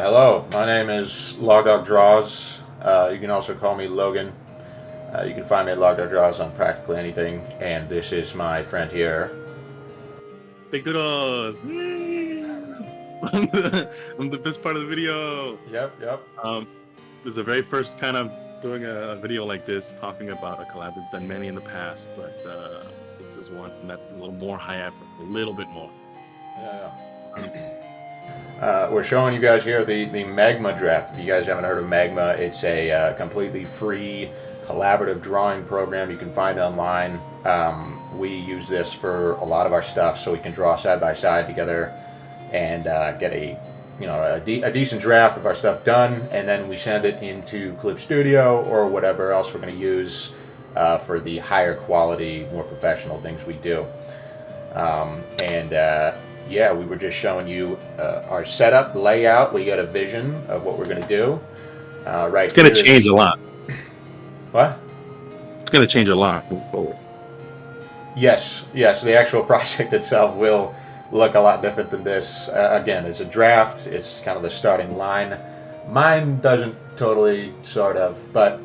Hello, my name is Logdog Draws. You can also call me Logan. You can find me at Logdog Draws on practically anything, and this is my friend here. Big doodles! I'm the best part of the video. Yep. This is the very first kind of doing a video like this, talking about a collab. We've done many in the past, but this is one that is a little more high effort, a little bit more. We're showing you guys here the Magma draft. If you guys haven't heard of Magma, it's a completely free collaborative drawing program you can find online. We use this for a lot of our stuff, so we can draw side by side together and get a decent draft of our stuff done, and then we send it into Clip Studio or whatever else we're going to use for the higher quality, more professional things we do. Yeah, we were just showing you our setup layout. We got a vision of what we're going to do. Right, it's going to change a lot. What? It's going to change a lot moving forward. Yes. The actual project itself will look a lot different than this. Again, it's a draft. It's kind of the starting line. Mine doesn't totally, sort of, but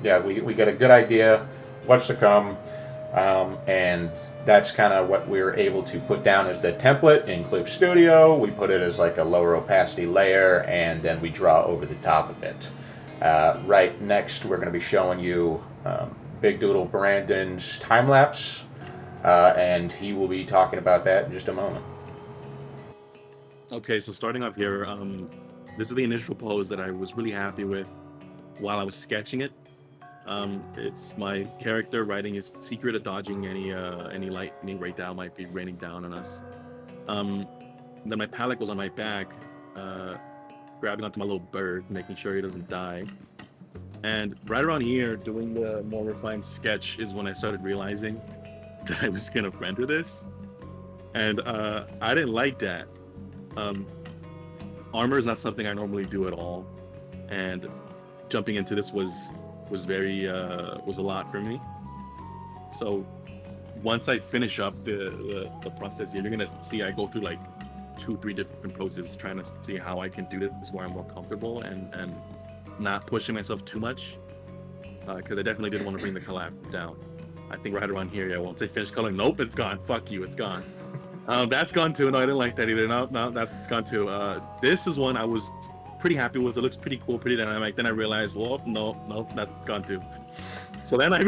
yeah, we get a good idea what's to come. And that's kind of what we're able to put down as the template in Clip Studio. We put it as like a lower opacity layer, and then we draw over the top of it. Right next, we're going to be showing you Big Doodle Brandon's time lapse, and he will be talking about that in just a moment. Okay, so starting off here, this is the initial pose that I was really happy with while I was sketching it. It's my character writing his secret of dodging any lightning right now might be raining down on us. Then my palette goes on my back, grabbing onto my little bird, making sure he doesn't die. And right around here, doing the more refined sketch is when I started realizing that I was gonna render this, and I didn't like that. Armor is not something I normally do at all, and jumping into this was a lot for me. So once I finish up the process here, you're gonna see I go through like 2-3 different processes trying to see how I can do this where I'm more comfortable and not pushing myself too much, because I definitely didn't want to bring the collab down. I think right around here, yeah, once I finish coloring, nope, it's gone. Fuck you, it's gone. That's gone too. No, I didn't like that either. No, that's gone too. This is one I was pretty happy with. It looks pretty cool, pretty dynamic. Then I realized, well, no, that's gone too. So then I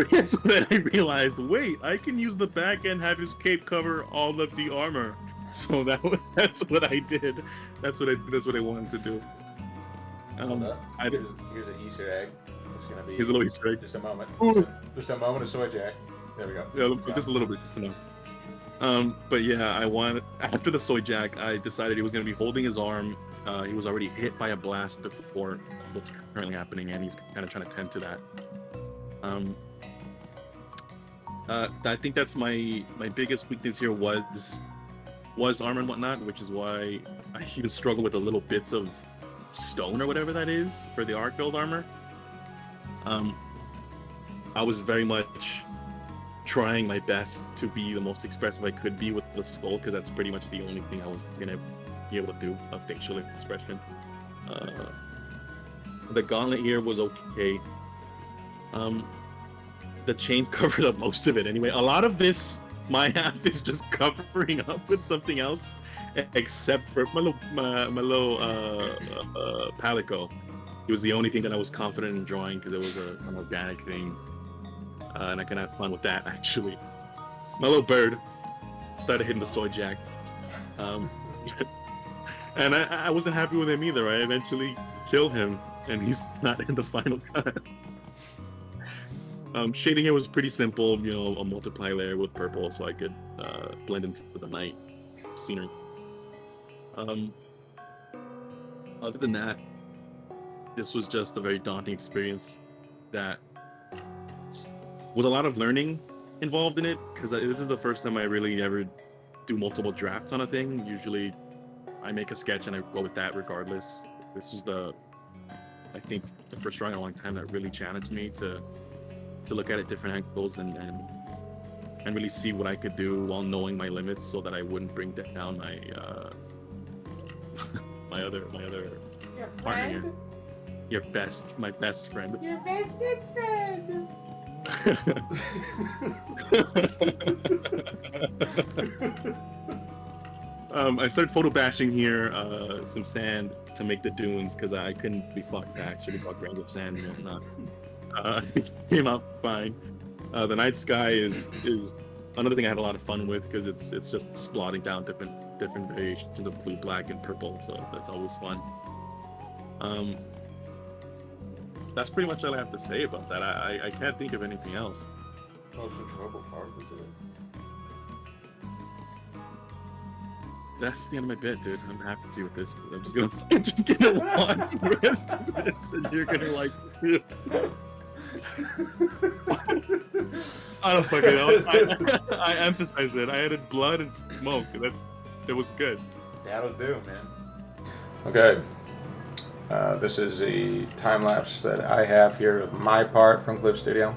realized, wait, I can use the back and have his cape cover all of the armor. So that's what I did. That's what I wanted to do. Here's an Easter egg. It's gonna be. Here's a little Easter egg. Just a moment. Just a moment of soy jack. There we go. Yeah, just a little bit, just enough. But yeah, after the soy jack, I decided he was going to be holding his arm. He was already hit by a blast before what's currently happening, and he's kind of trying to tend to that. I think that's my biggest weakness here was armor and whatnot, which is why I even struggle with the little bits of stone or whatever that is for the arc build armor. I was very much trying my best to be the most expressive I could be with the skull, because that's pretty much the only thing I was gonna be able to do, a facial expression. The gauntlet here was okay. The chains covered up most of it anyway. A lot of this, my half is just covering up with something else, except for my little palico. It was the only thing that I was confident in drawing because it was an organic thing. And I can have fun with that, actually. My little bird started hitting the soy jack. And I wasn't happy with him either. I eventually killed him, and he's not in the final cut. Shading here was pretty simple, a multiply layer with purple so I could blend into the night scenery. Other than that, this was just a very daunting experience that was a lot of learning involved in it, because this is the first time I really ever do multiple drafts on a thing. Usually I make a sketch and I go with that regardless. This was I think the first drawing in a long time that really challenged me to look at it different angles and really see what I could do while knowing my limits, so that I wouldn't bring down my my other Your partner here. friend? My best friend. Your bestest friend. I started photo bashing here, some sand to make the dunes, because I couldn't be fucked to actually got grains of sand and whatnot. It came out fine. The night sky is another thing I had a lot of fun with, because it's just splotting down different variations of blue, black, and purple, so that's always fun. That's pretty much all I have to say about that. I can't think of anything else. Most enjoyable part of it. That's the end of my bit, dude. I'm happy with this. I'm just gonna watch the rest of this, and you're gonna like. I don't fucking know. I emphasize it. I added blood and smoke. It was good. That'll do, man. Okay. This is a time lapse that I have here of my part from Clip Studio.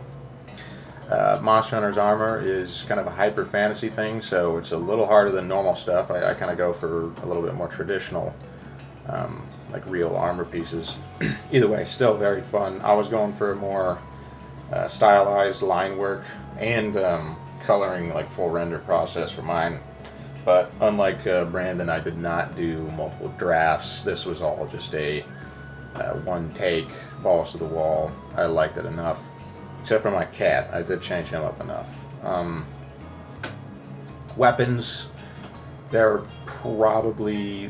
Monster Hunter's armor is kind of a hyper fantasy thing, so it's a little harder than normal stuff. I kind of go for a little bit more traditional, like real armor pieces. Either way, still very fun. I was going for a more stylized line work and coloring, like full render process for mine. But unlike Brandon, I did not do multiple drafts. This was all just a one take, balls to the wall. I liked it enough. Except for my cat, I did change him up enough. Weapons, they're probably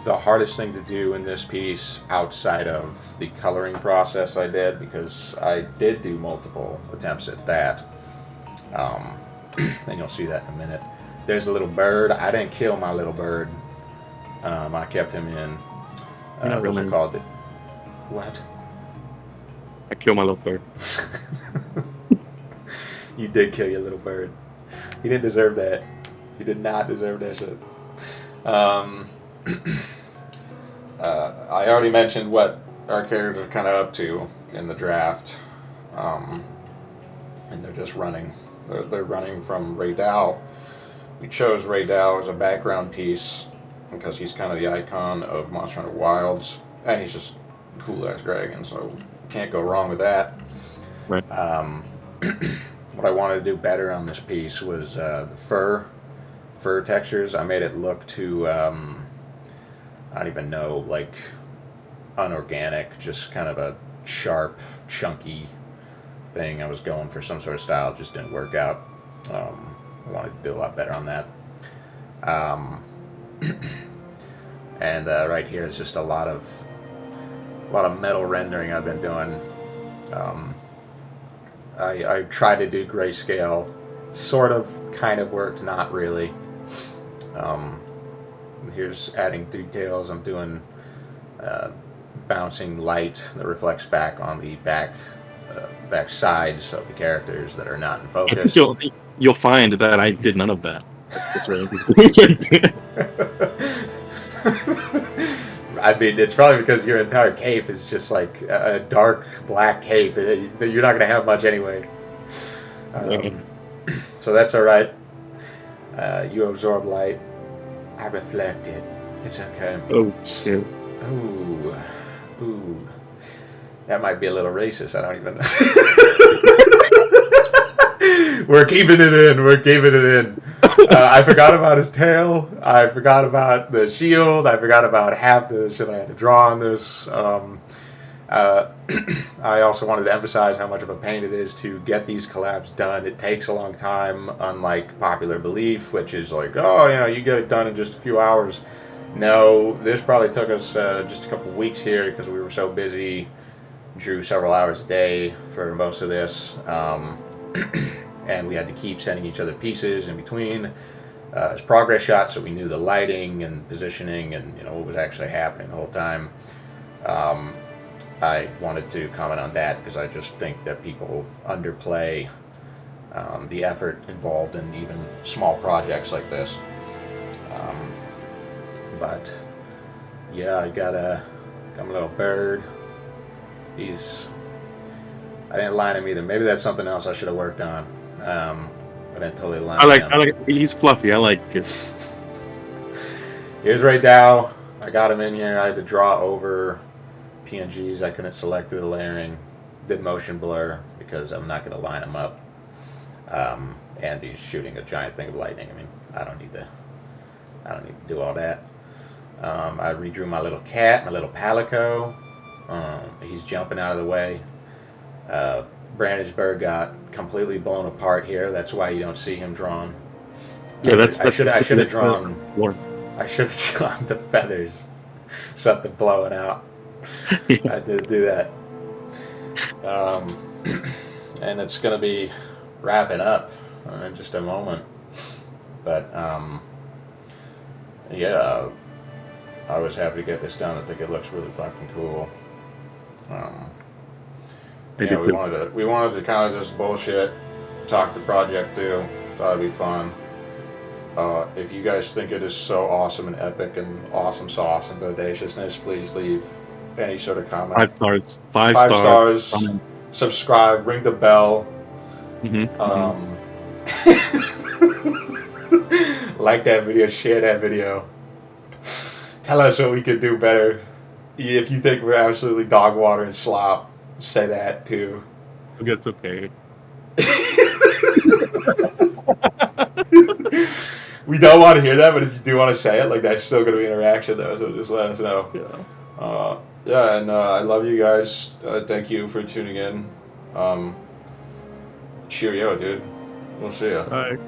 the hardest thing to do in this piece outside of the coloring process I did, because I did do multiple attempts at that. And you'll see that in a minute. There's a little bird. I didn't kill my little bird. I kept him in. What's it called? What? I killed my little bird. You did kill your little bird. You didn't deserve that. You did not deserve that shit. I already mentioned what our characters are kind of up to in the draft. And they're just running. They're running from Ray Dow. We chose Ray Dow as a background piece because he's kind of the icon of Monster Hunter Wilds. And he's just cool as dragon, so can't go wrong with that. Right. What I wanted to do better on this piece was the fur textures. I made it look too, I don't even know, like unorganic, just kind of a sharp, chunky thing. I was going for some sort of style, it just didn't work out. I wanted to do a lot better on that. And right here is just a lot of metal rendering I've been doing. I tried to do grayscale, sort of, kind of worked, not really. Here's adding details. I'm doing bouncing light that reflects back on the back sides of the characters that are not in focus. You'll find that I did none of that. That's really interesting. I mean, it's probably because your entire cape is just like a dark black cape. You're not going to have much anyway. So that's alright. You absorb light. I reflect it. It's okay. Oh, shit. Ooh. That might be a little racist. I don't even know. We're keeping it in. I forgot about his tail. I forgot about the shield. I forgot about half the shit I had to draw on this. I also wanted to emphasize how much of a pain it is to get these collabs done. It takes a long time, unlike popular belief, which is like, oh, you get it done in just a few hours. No, this probably took us just a couple weeks here because we were so busy. Drew several hours a day for most of this. And we had to keep sending each other pieces in between as progress shots, so we knew the lighting and positioning and what was actually happening the whole time. I wanted to comment on that because I just think that people underplay the effort involved in even small projects like this. But yeah, I got Come a little bird. He's. I didn't line him either. Maybe that's something else I should have worked on. I didn't totally line him. I like. He's fluffy. I like it. Here's Ray Dow. I got him in here. I had to draw over PNGs. I couldn't select through the layering. Did motion blur because I'm not going to line him up. And he's shooting a giant thing of lightning. I mean, I don't need to do all that. I redrew my little cat, my little palico. He's jumping out of the way. Brandenburg got completely blown apart here. That's why you don't see him drawn. Yeah, I should have drawn. More. I should have drawn the feathers. Something blowing out. Yeah. I did do that. And it's gonna be wrapping up in just a moment. But yeah, I was happy to get this done. I think it looks really fucking cool. Yeah, we wanted to kind of just bullshit, talk the project through. Thought it'd be fun. If you guys think it is so awesome and epic and awesome sauce and bodaciousness, please leave any sort of comment. 5 stars. 5 stars. Subscribe. Ring the bell. Like that video. Share that video. Tell us what we could do better. If you think we're absolutely dog water and slop, say that too. It's okay. We don't want to hear that, but if you do want to say it, like that's still going to be interaction though, so just let us know. Yeah. And I love you guys. Thank you for tuning in. Cheerio, dude. We'll see ya. Bye.